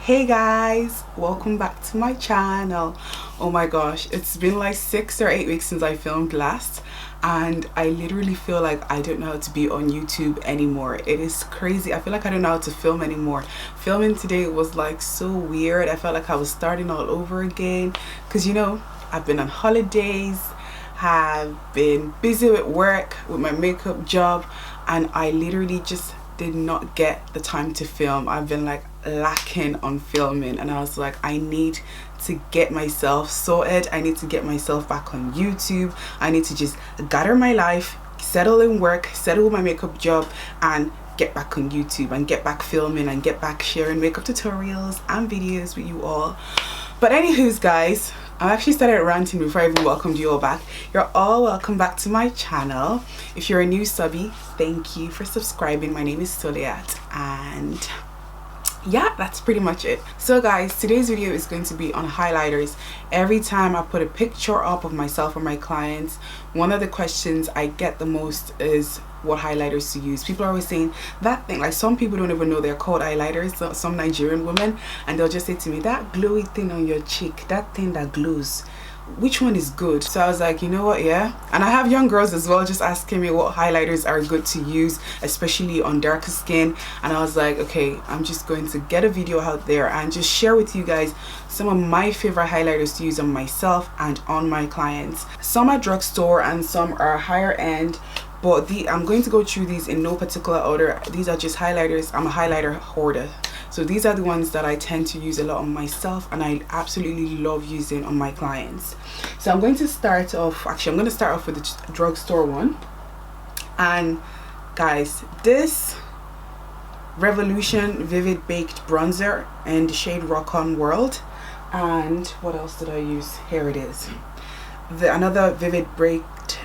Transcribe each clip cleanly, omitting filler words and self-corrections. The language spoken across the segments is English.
Hey guys, welcome back to my channel. Oh my gosh, it's been like 6 or 8 weeks since I filmed last, and I literally feel like I don't know how to be on YouTube anymore. It is crazy. I feel like I don't know how to film anymore. Filming today was like so weird. I felt like I was starting all over again because, you know, I've been on holidays, have been busy with work, with my makeup job, and I literally just did not get the time to film. I've been like lacking on filming, and I was like, I need to get myself sorted. I need to get myself back on YouTube. I need to just gather my life, settle in work, settle with my makeup job, and get back on YouTube and get back filming and get back sharing makeup tutorials and videos with you all. But anywho's guys, I actually started ranting before I even welcomed you all back. You're all welcome back to my channel. If you're a new subby, thank you for subscribing. My name is Suliat, and yeah, that's pretty much it. So guys, today's video is going to be on highlighters. Every time I put a picture up of myself or my clients, one of the questions I get the most is what highlighters to use. People are always saying that thing, like some people don't even know they're called highlighters, some Nigerian women, and they'll just say to me, that glowy thing on your cheek, that thing that glows, which one is good? So I was like, you know what, yeah. And I have young girls as well just asking me what highlighters are good to use, especially on darker skin. And I was like, okay, I'm just going to get a video out there and just share with you guys some of my favorite highlighters to use on myself and on my clients. Some are drugstore and some are higher end, but I'm going to go through these in no particular order. These are just highlighters. I'm a highlighter hoarder, so these are the ones that I tend to use a lot on myself and I absolutely love using on my clients. So I'm going to start off, actually I'm going to start off with the drugstore one. And guys, this Revolution Vivid Baked Bronzer in the shade Rock On World. And what else did I use? Here it is. Another Vivid Baked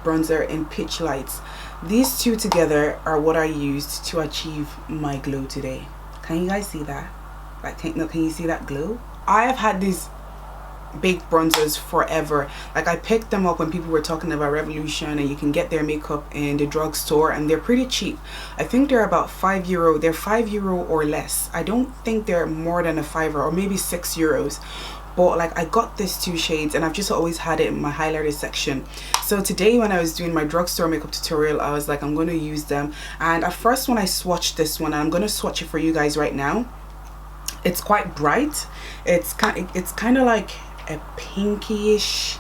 Bronzer in Pitch Lights. These two together are what I used to achieve my glow today. Can you guys see that? Like, can you see that glow? I have had these baked bronzers forever. Like, I picked them up when people were talking about Revolution, and you can get their makeup in the drugstore and they're pretty cheap. I think they're about €5. They're €5 or less. I don't think they're more than a €5 or maybe €6. But like, I got this two shades and I've just always had it in my highlighter section. So today when I was doing my drugstore makeup tutorial, I was like, I'm going to use them. And at first when I swatched this one, and I'm going to swatch it for you guys right now, it's quite bright. It's kind of like a pinkyish,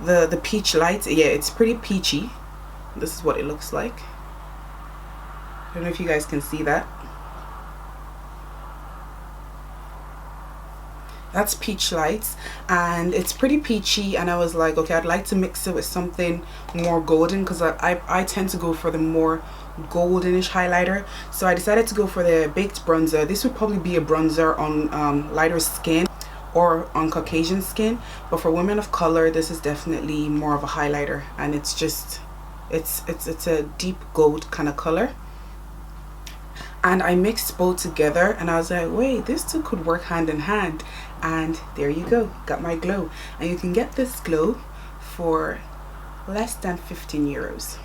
the peach light. Yeah, it's pretty peachy. This is what it looks like. I don't know if you guys can see that. That's Peach Lights, and it's pretty peachy, and I was like, okay, I'd like to mix it with something more golden because I tend to go for the more goldenish highlighter. So I decided to go for the baked bronzer. This would probably be a bronzer on lighter skin or on Caucasian skin, but for women of color, this is definitely more of a highlighter, and it's just it's a deep gold kind of color. And I mixed both together and I was like, wait, these two could work hand in hand. And there you go, got my glow. And you can get this glow for less than €15.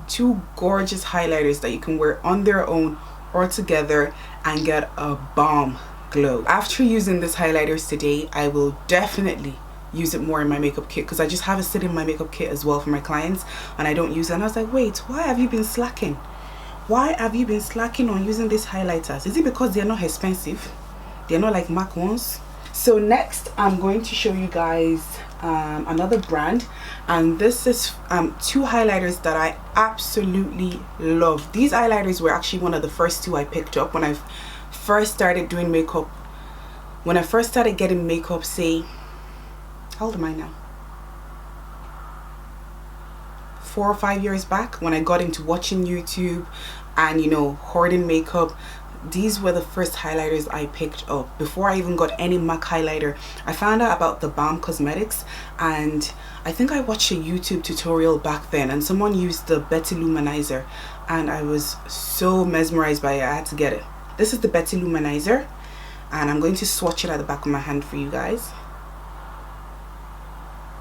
Two gorgeous highlighters that you can wear on their own or together and get a bomb glow. After using these highlighters today, I will definitely use it more in my makeup kit because I just have it sit in my makeup kit as well for my clients, and I don't use it. And I was like, wait, why have you been slacking? Why have you been slacking on using these highlighters? Is it because they're not expensive? They're not like MAC ones? So next I'm going to show you guys another brand, and this is two highlighters that I absolutely love. These highlighters were actually one of the first two I picked up when I first started doing makeup. When I first started getting makeup, say, how old am I now? 4 or 5 years back, when I got into watching YouTube and, you know, hoarding makeup. These were the first highlighters I picked up before I even got any MAC highlighter. I found out about the Balm Cosmetics, and I think I watched a YouTube tutorial back then, and someone used the Manizer, and I was so mesmerized by it. I had to get it. This is the Manizer, and I'm going to swatch it at the back of my hand for you guys.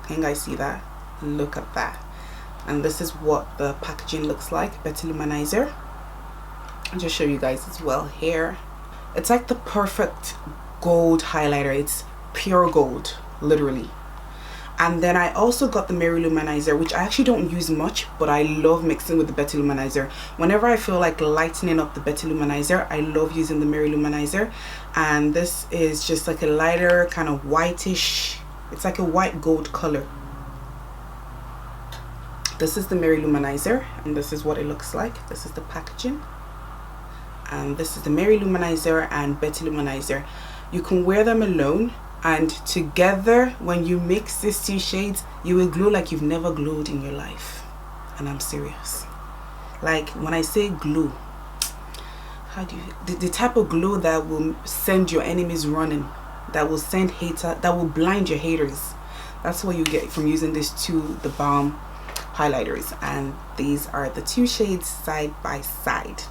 Can you guys see that? Look at that. And this is what the packaging looks like. Manizer. I'll just show you guys as well here. It's like the perfect gold highlighter. It's pure gold, literally. And then I also got the Mary Luminizer, which I actually don't use much, but I love mixing with the Betty Luminizer. Whenever I feel like lightening up the Betty Luminizer, I love using the Mary Luminizer. And this is just like a lighter kind of whitish, it's like a white gold color. This is the Mary Luminizer, and this is what it looks like. This is the packaging. And this is the Mary Luminizer and Betty Luminizer. You can wear them alone, and together when you mix these two shades, you will glow like you've never glowed in your life. And I'm serious. Like when I say glow, how do you, the type of glow that will send your enemies running, that will send hater, that will blind your haters. That's what you get from using these two, the Balm highlighters. And these are the two shades side by side.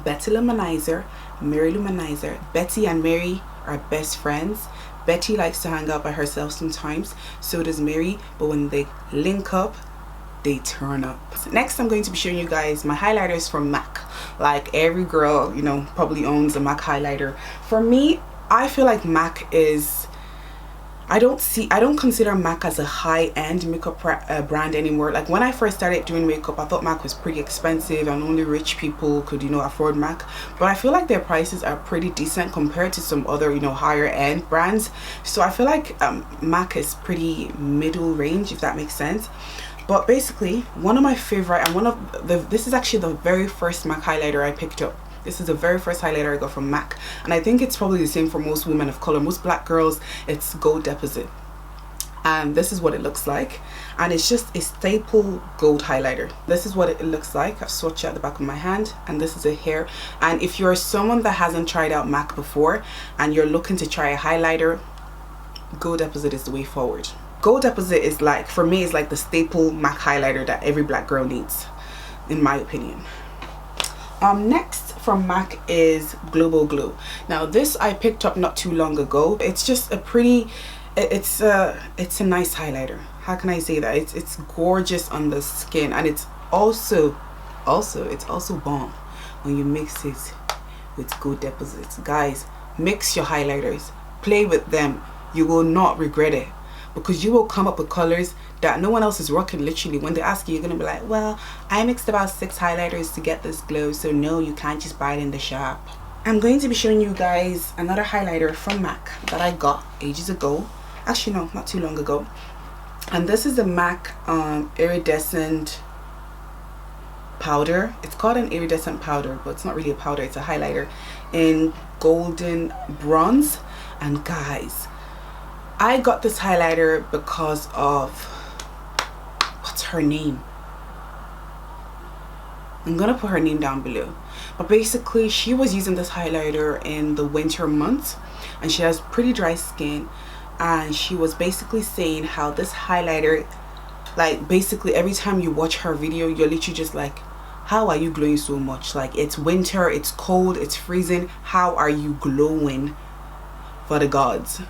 Betty Luminizer, Mary Luminizer. Betty and Mary are best friends. Betty likes to hang out by herself sometimes, so does Mary, but when they link up, they turn up. Next, I'm going to be showing you guys my highlighters from MAC. Like every girl, you know, probably owns a MAC highlighter. For me, I feel like MAC is, I don't consider MAC as a high-end makeup brand anymore. Like when I first started doing makeup, I thought MAC was pretty expensive and only rich people could, you know, afford MAC. But I feel like their prices are pretty decent compared to some other, you know, higher end brands. So I feel like MAC is pretty middle range, if that makes sense. But basically, one of my favorite, and this is actually the very first MAC highlighter I picked up. This is the very first highlighter I got from MAC, and I think it's probably the same for most women of color, most black girls. It's Gold Deposit, and this is what it looks like, and it's just a staple gold highlighter. This is what it looks like. I've swatched out the back of my hand, and this is a hair. And if you're someone that hasn't tried out MAC before and you're looking to try a highlighter, Gold Deposit is the way forward. Gold Deposit is like, for me, is like the staple MAC highlighter that every black girl needs, in my opinion. Next from MAC is Global Glow. Now this I picked up not too long ago. It's just a pretty, it's a nice highlighter. How can I say that? It's gorgeous on the skin, and it's also balm when you mix it with Gold Deposits. Guys, mix your highlighters, play with them. You will not regret it, because you will come up with colors that no one else is rocking. Literally, when they ask you, you're gonna be like, well, I mixed about 6 highlighters to get this glow, so no, you can't just buy it in the shop. I'm going to be showing you guys another highlighter from MAC that I got ages ago. Actually, no, not too long ago. And this is the MAC Iridescent powder. It's called an iridescent powder, but it's not really a powder, it's a highlighter in golden bronze. And guys, I got this highlighter because of, what's her name? I'm gonna put her name down below. But basically, she was using this highlighter in the winter months, and she has pretty dry skin, and she was basically saying how this highlighter, like basically every time you watch her video, you're literally just like, how are you glowing so much? Like, it's winter, it's cold, it's freezing, how are you glowing for the gods?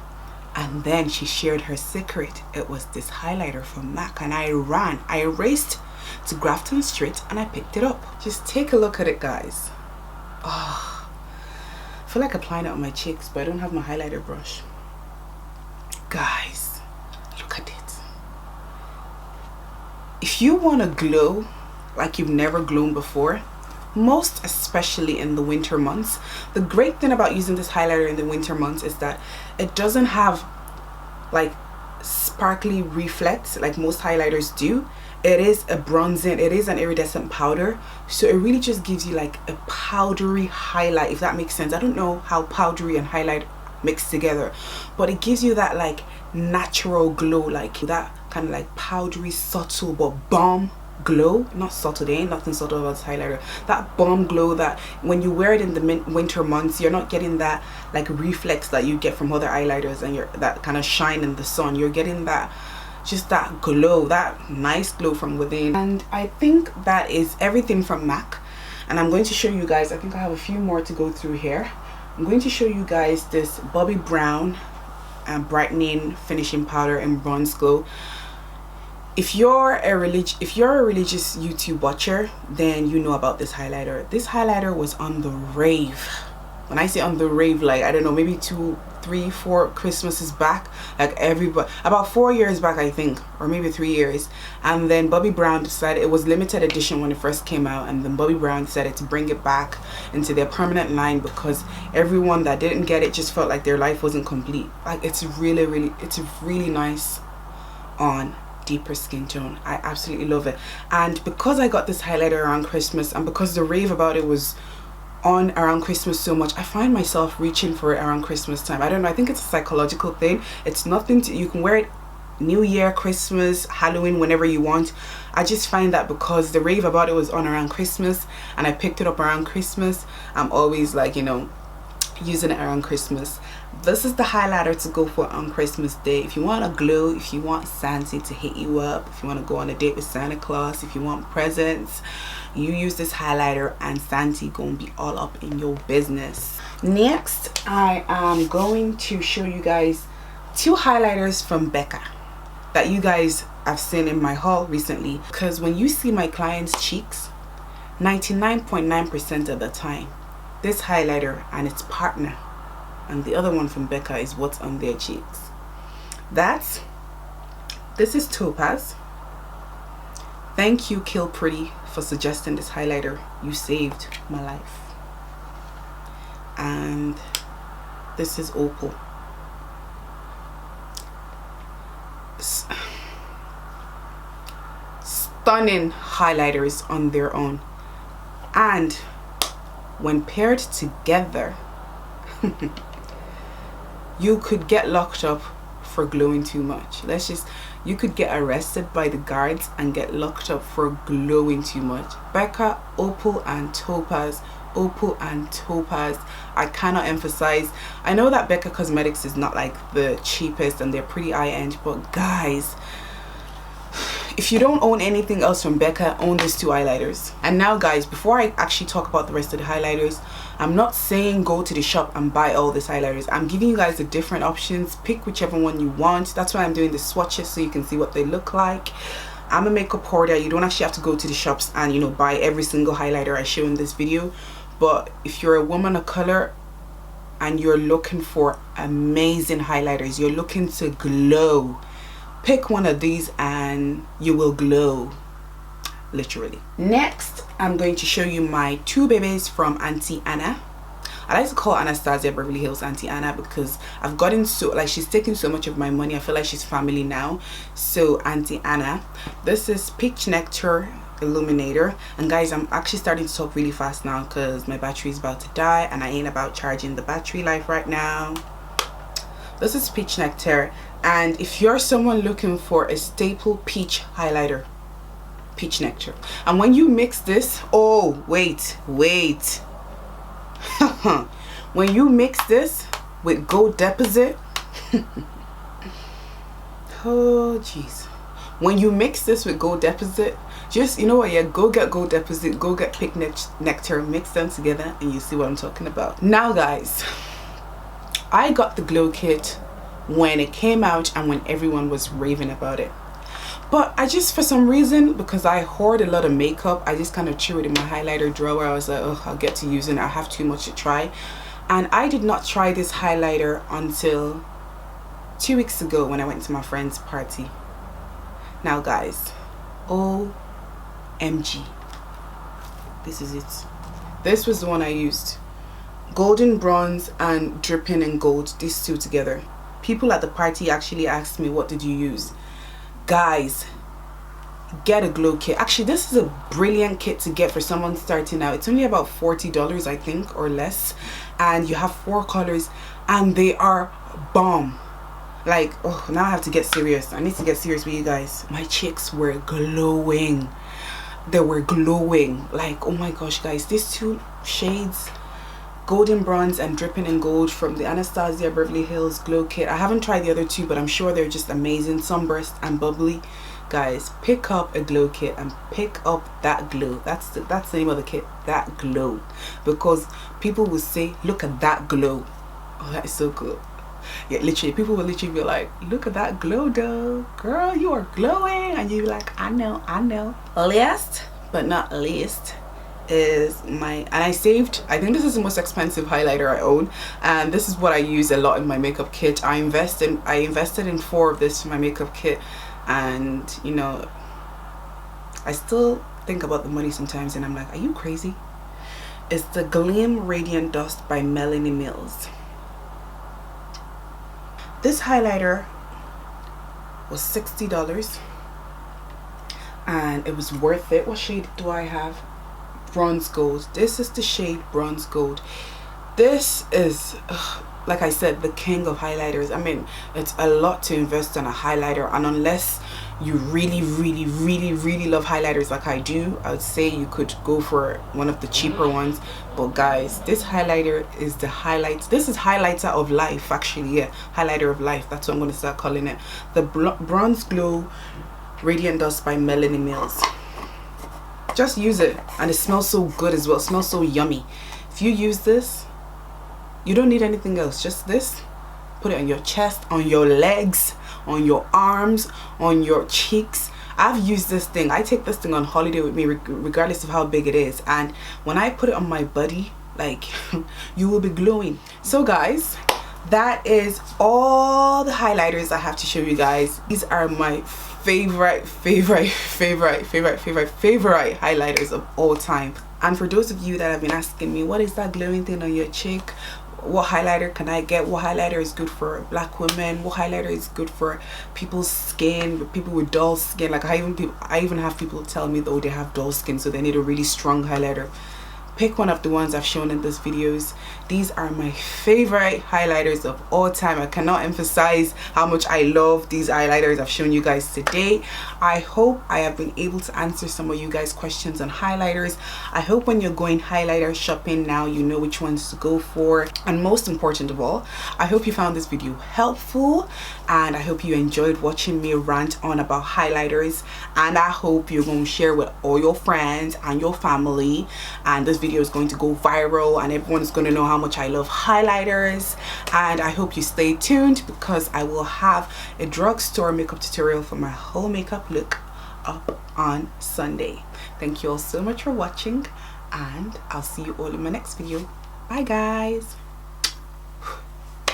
And then she shared her secret. It was this highlighter from MAC, and I raced to Grafton Street and I picked it up. Just take a look at it, guys. Oh, I feel like applying it on my cheeks, but I don't have my highlighter brush. Guys, look at it. If you want to glow like you've never glowed before, most especially in the winter months, the great thing about using this highlighter in the winter months is that it doesn't have like sparkly reflex like most highlighters do. It is a bronzing, it is an iridescent powder, so it really just gives you like a powdery highlight, if that makes sense. I don't know how powdery and highlight mix together, but it gives you that like natural glow, like that kind of like powdery, subtle but balm glow. Not subtle, there ain't nothing subtle about this highlighter. That balm glow that when you wear it in the winter months, you're not getting that like reflex that you get from other highlighters, and you're that kind of shine in the sun. You're getting that, just that glow, that nice glow from within. And I think that is everything from MAC, and I'm going to show you guys, I think I have a few more to go through here. I'm going to show you guys this Bobbi Brown brightening finishing powder in bronze glow. If you're a religious YouTube watcher, then you know about this highlighter. This highlighter was on the rave when I say on the rave, like I don't know, maybe 2, 3, 4 Christmases back, like everybody, about 4 years back I think, or maybe 3 years. And then Bobbi Brown decided, it was limited edition when it first came out, and then Bobbi Brown decided to bring it back into their permanent line because everyone that didn't get it just felt like their life wasn't complete. Like it's really nice on deeper skin tone. I absolutely love it. And because I got this highlighter around Christmas, and because the rave about it was on around Christmas so much, I find myself reaching for it around Christmas time. I don't know, I think it's a psychological thing. It's nothing to, you can wear it New Year, Christmas, Halloween, whenever you want. I just find that because the rave about it was on around Christmas and I picked it up around Christmas, I'm always like, you know, using it around Christmas. This is the highlighter to go for on Christmas Day. If you want a glow, if you want Santa to hit you up, if you want to go on a date with Santa Claus, if you want presents, you use this highlighter and Santa gonna be all up in your business. Next, I am going to show you guys 2 highlighters from BECCA that you guys have seen in my haul recently. Because when you see my clients' cheeks, 99.9% of the time, this highlighter and its partner and the other one from BECCA is what's on their cheeks. This is Topaz. Thank you, Kill Pretty, for suggesting this highlighter. You saved my life. And this is Opal. Stunning highlighters on their own, and when paired together, you could get locked up for glowing too much. You could get arrested by the guards and get locked up for glowing too much. BECCA, Opal and Topaz. Opal and Topaz. I cannot emphasize. I know that BECCA Cosmetics is not like the cheapest and they're pretty high-end, but guys, if you don't own anything else from BECCA, own these 2 highlighters. And now guys, before I actually talk about the rest of the highlighters, I'm not saying go to the shop and buy all these highlighters. I'm giving you guys the different options. Pick whichever one you want. That's why I'm doing the swatches so you can see what they look like. I'm a makeup hoarder. You don't actually have to go to the shops and, you know, buy every single highlighter I show in this video. But if you're a woman of color and you're looking for amazing highlighters, you're looking to glow, pick one of these and you will glow, literally. Next, I'm going to show you my 2 babies from Auntie Anna. I like to call Anastasia Beverly Hills Auntie Anna because I've gotten so, like, she's taking so much of my money. I feel like she's family now. So Auntie Anna, this is Peach Nectar Illuminator. And guys, I'm actually starting to talk really fast now because my battery is about to die and I ain't about charging the battery life right now. This is Peach Nectar, and if you're someone looking for a staple peach highlighter, Peach Nectar. And when you mix this, oh wait when you mix this with Gold Deposit oh jeez, when you mix this with Gold Deposit, just, you know what, yeah, go get Gold Deposit, go get Peach Nectar, mix them together and you see what I'm talking about. Now guys, I got the glow kit when it came out and when everyone was raving about it, but I just, for some reason, because I hoard a lot of makeup, I just kind of threw it in my highlighter drawer. I was like, oh, I'll get to using it, I have too much to try. And I did not try this highlighter until 2 weeks ago when I went to my friend's party. Now guys, OMG, this is it. This was the one I used. Golden bronze and dripping in gold, these 2 together. People at the party actually asked me, what did you use? Guys, get a glow kit. Actually, this is a brilliant kit to get for someone starting out. It's only about $40 I think, or less, and you have 4 colors and they are bomb. Like, oh, now I have to get serious. I need to get serious with you guys. My cheeks were glowing. They were glowing. Like, oh my gosh guys, these 2 shades, golden bronze and dripping in gold, from the Anastasia Beverly Hills glow kit. I haven't tried the other 2, but I'm sure they're just amazing. Sunburst and bubbly. Guys, pick up a glow kit and pick up that glow. That's the name of the kit, that glow, because people will say, look at that glow. Oh, that is so cool. Yeah, literally, people will literally be like, look at that glow though, girl, you are glowing. And you're like, I know. Last but not least, is and I saved, I think this is the most expensive highlighter I own, and this is what I use a lot in my makeup kit. I invested in 4 of this for my makeup kit, and you know, I still think about the money sometimes and I'm like, are you crazy? It's the Gleam Radiant Dust by Melanie Mills. This highlighter was $60 and it was worth it. What shade do I have? Bronze Gold. This is the shade Bronze Gold. This is like I said, the king of highlighters. I mean, it's a lot to invest in a highlighter, and unless you really love highlighters like I do, I would say you could go for one of the cheaper ones. But guys, this highlighter is the highlights. This is highlighter of life, actually. Yeah, highlighter of life, that's what I'm going to start calling it. The Bronze Glow Radiant Dust by Melanie Mills. Just use it, and it smells so good as well. It smells so yummy. If you use this, you don't need anything else, just this. Put it on your chest, on your legs, on your arms, on your cheeks. I've used this thing. I take this thing on holiday with me regardless of how big it is, and when I put it on my body, like, you will be glowing. So guys, that is all the highlighters I have to show you guys. These are my favorite highlighters of all time. And for those of you that have been asking me, what is that glowing thing on your cheek? What highlighter can I get? What highlighter is good for black women? What highlighter is good for people's skin, people with dull skin? Like I even have people tell me though they have dull skin, so they need a really strong highlighter. Pick one of the ones I've shown in these videos. These are my favorite highlighters of all time. I cannot emphasize how much I love these highlighters I've shown you guys today. I hope I have been able to answer some of you guys' questions on highlighters. I hope when you're going highlighter shopping now, you know which ones to go for. And most important of all, I hope you found this video helpful, and I hope you enjoyed watching me rant on about highlighters, and I hope you're going to share with all your friends and your family, and this video is going to go viral and everyone is going to know how much I love highlighters. And I hope you stay tuned, because I will have a drugstore makeup tutorial for my whole makeup look up on Sunday. Thank you all so much for watching, and I'll see you all in my next video. Bye guys.